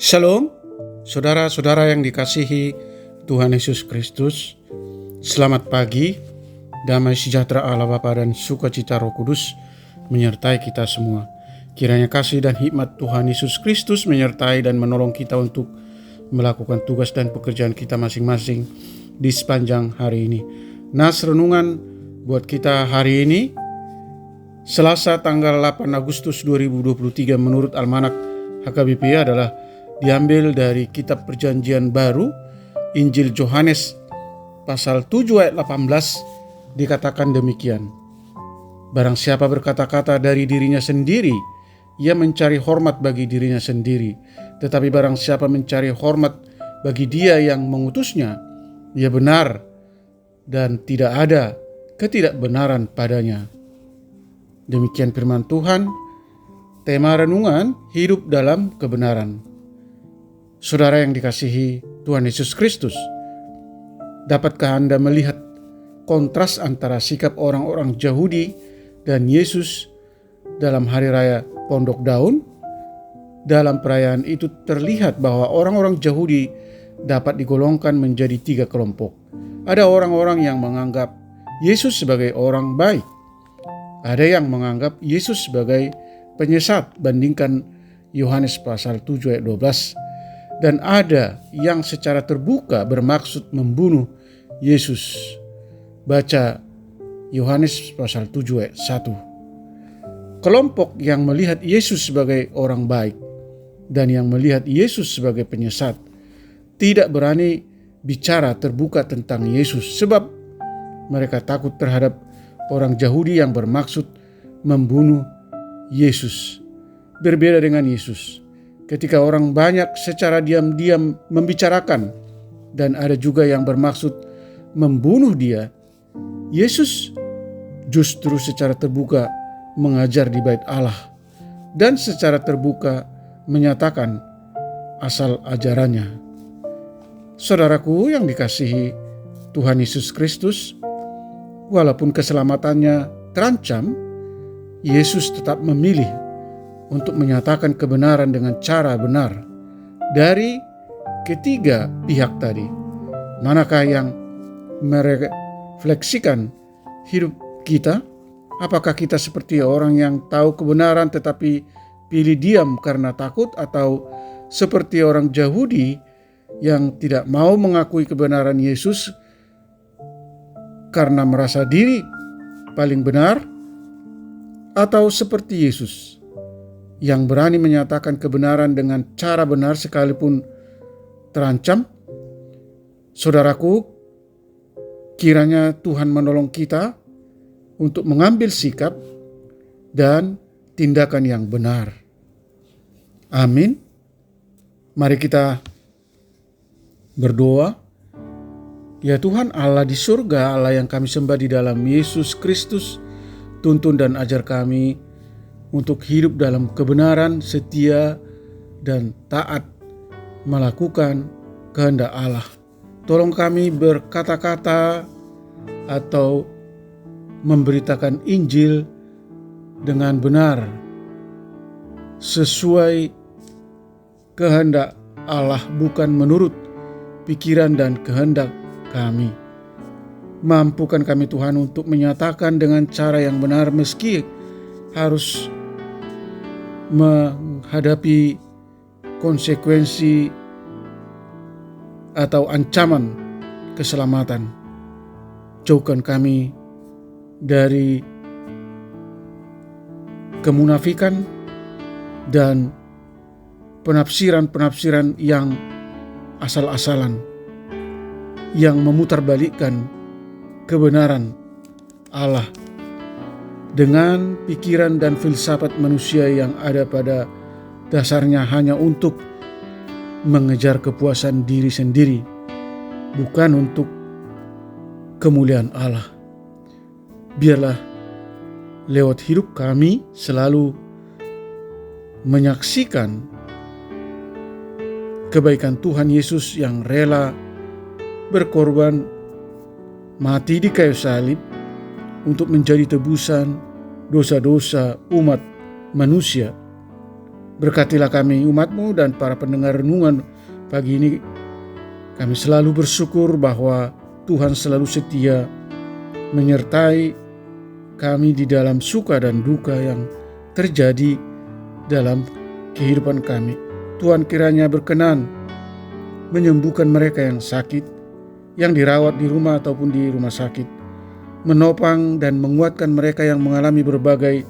Shalom, saudara-saudara yang dikasihi Tuhan Yesus Kristus. Selamat pagi, damai sejahtera Allah Bapa dan sukacita Roh Kudus menyertai kita semua. Kiranya kasih dan hikmat Tuhan Yesus Kristus menyertai dan menolong kita untuk melakukan tugas dan pekerjaan kita masing-masing di sepanjang hari ini. Nas renungan buat kita hari ini, Selasa tanggal 8 Agustus 2023 menurut Almanak HKBP adalah diambil dari kitab Perjanjian Baru, Injil Yohanes pasal 7 ayat 18, dikatakan demikian. Barang siapa berkata-kata dari dirinya sendiri, ia mencari hormat bagi dirinya sendiri. Tetapi barang siapa mencari hormat bagi Dia yang mengutusnya, ia benar dan tidak ada ketidakbenaran padanya. Demikian firman Tuhan. Tema renungan, hidup dalam kebenaran. Saudara yang dikasihi Tuhan Yesus Kristus, dapatkah Anda melihat kontras antara sikap orang-orang Yahudi dan Yesus dalam hari raya Pondok Daun? Dalam perayaan itu terlihat bahwa orang-orang Yahudi dapat digolongkan menjadi 3 kelompok. Ada orang-orang yang menganggap Yesus sebagai orang baik. Ada yang menganggap Yesus sebagai penyesat, bandingkan Yohanes pasal 7 ayat 12. Dan ada yang secara terbuka bermaksud membunuh Yesus. Baca Yohanes pasal 7 ayat 1. Kelompok yang melihat Yesus sebagai orang baik dan yang melihat Yesus sebagai penyesat tidak berani bicara terbuka tentang Yesus, sebab mereka takut terhadap orang Yahudi yang bermaksud membunuh Yesus. Berbeda dengan Yesus, ketika orang banyak secara diam-diam membicarakan dan ada juga yang bermaksud membunuh Dia, Yesus justru secara terbuka mengajar di bait Allah dan secara terbuka menyatakan asal ajarannya. Saudaraku yang dikasihi Tuhan Yesus Kristus, walaupun keselamatannya terancam, Yesus tetap memilih untuk menyatakan kebenaran dengan cara benar dari ketiga pihak tadi. Manakah yang merefleksikan hidup kita? Apakah kita seperti orang yang tahu kebenaran tetapi pilih diam karena takut, atau seperti orang Yahudi yang tidak mau mengakui kebenaran Yesus karena merasa diri paling benar, atau seperti Yesus yang berani menyatakan kebenaran dengan cara benar sekalipun terancam? Saudaraku, kiranya Tuhan menolong kita untuk mengambil sikap dan tindakan yang benar. Amin. Mari kita berdoa. Ya Tuhan Allah di surga, Allah yang kami sembah di dalam Yesus Kristus, tuntun dan ajar kami untuk hidup dalam kebenaran, setia, dan taat melakukan kehendak Allah. Tolong kami berkata-kata atau memberitakan Injil dengan benar sesuai kehendak Allah, bukan menurut pikiran dan kehendak kami. Mampukan kami Tuhan untuk menyatakan dengan cara yang benar meski harus menghadapi konsekuensi atau ancaman keselamatan. Jauhkan kami dari kemunafikan dan penafsiran-penafsiran yang asal-asalan, yang memutarbalikkan kebenaran Allah dengan pikiran dan filsafat manusia yang ada pada dasarnya hanya untuk mengejar kepuasan diri sendiri, bukan untuk kemuliaan Allah. Biarlah lewat hidup kami selalu menyaksikan kebaikan Tuhan Yesus yang rela berkorban, mati di kayu salib untuk menjadi tebusan dosa-dosa umat manusia, Berkatilah kami umat-Mu dan para pendengar renungan pagi ini. Kami selalu bersyukur bahwa Tuhan selalu setia menyertai kami di dalam suka dan duka yang terjadi dalam kehidupan kami. Tuhan kiranya berkenan menyembuhkan mereka yang sakit, yang dirawat di rumah ataupun di rumah sakit, menopang dan menguatkan mereka yang mengalami berbagai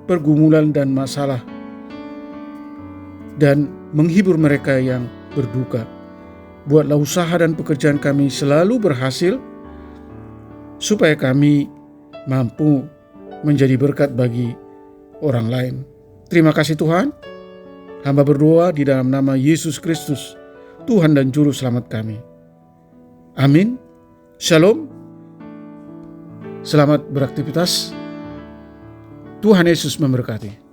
pergumulan dan masalah, dan menghibur mereka yang berduka. Buatlah usaha dan pekerjaan kami selalu berhasil, supaya kami mampu menjadi berkat bagi orang lain. Terima kasih Tuhan. Hamba berdoa di dalam nama Yesus Kristus, Tuhan dan Juru Selamat kami. Amin. Shalom. Selamat beraktivitas. Tuhan Yesus memberkati.